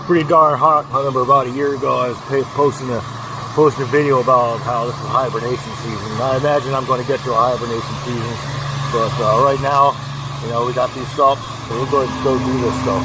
pretty darn hot. I remember about a year ago I was posting a video about how this is hibernation season. And I imagine I'm going to get to a hibernation season, but right now, you know, we got these stops. So we're going to go do this stuff.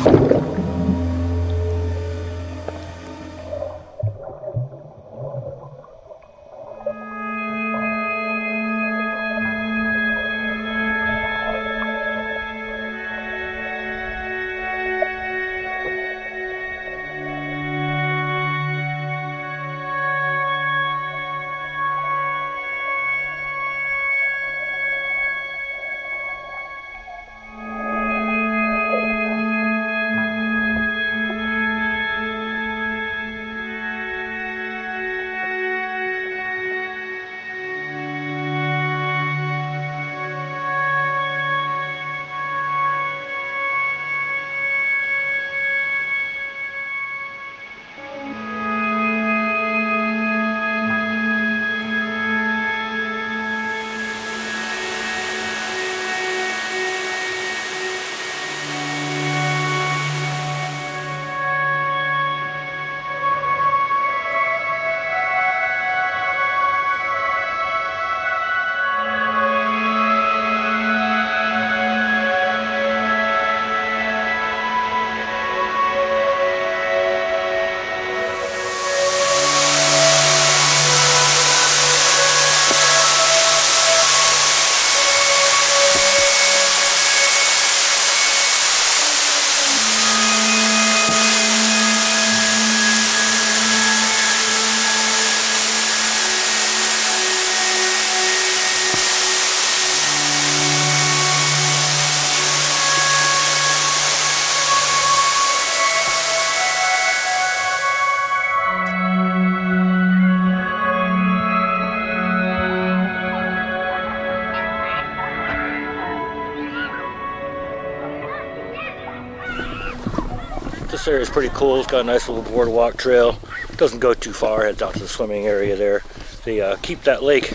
This area is pretty cool. It's got a nice little boardwalk trail. It doesn't go too far. Heads out to the swimming area there. They keep that lake.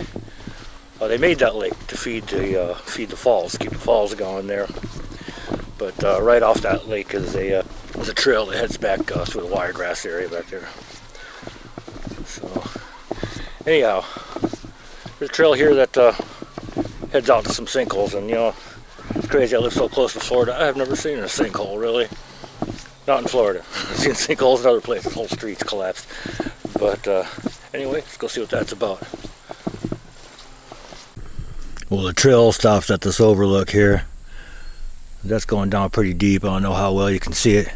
They made that lake to feed the falls, keep the falls going there. But right off that lake is a trail that heads back through the wiregrass area back there. So anyhow, there's a trail here that heads out to some sinkholes, and you know, it's crazy. I live so close to Florida. I have never seen a sinkhole really. Not in Florida. I've seen sinkholes in other places. Whole streets collapsed. But anyway, let's go see what that's about. Well, the trail stops at this overlook here. That's going down pretty deep. I don't know how well you can see it.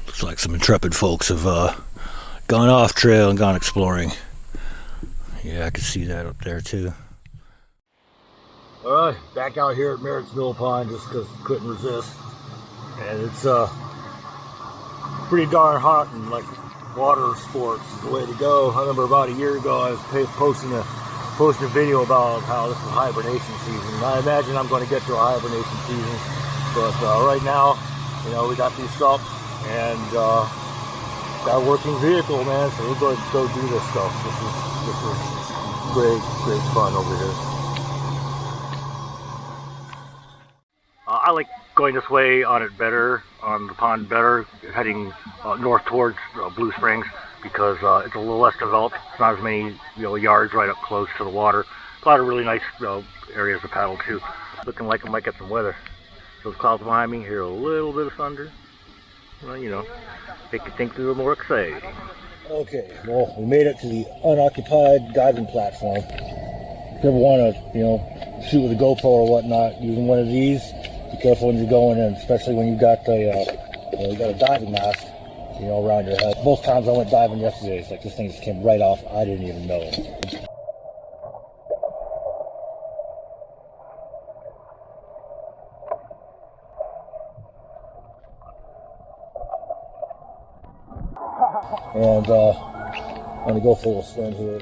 Looks like some intrepid folks have gone off trail and gone exploring. Yeah, I can see that up there too. Alright, back out here at Merritt's Mill Pond just because couldn't resist. And it's pretty darn hot, and like water sports is the way to go. I remember about a year ago I was posting a video about how this is hibernation season. And I imagine I'm going to get to a hibernation season. But right now, you know, we got these stops and got a working vehicle, man, so we're going to go do this stuff. This is great fun over here. I like going this way on the pond better, heading north towards Blue Springs, because it's a little less developed. It's not as many yards right up close to the water. A lot of really nice areas to paddle to. Looking like I might get some weather. Those clouds behind me, here a little bit of thunder. Well, you know, make you think a little more exciting. Okay, well, we made it to the unoccupied diving platform. If you ever want to, shoot with a GoPro or whatnot using one of these, be careful when you're going in, especially when you got a diving mask, around your head. Both times I went diving yesterday, it's like this thing just came right off. I didn't even know it. And I'm gonna go for a swim here.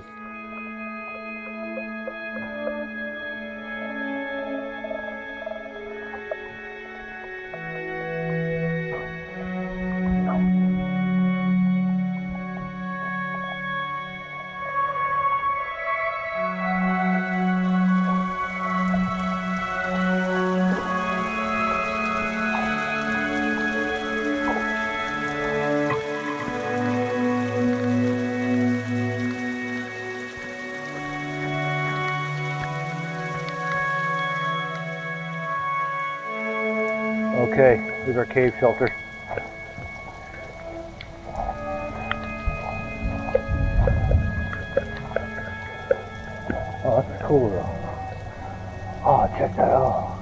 Okay, here's our cave shelter. Oh, that's cool though. Oh, check that out.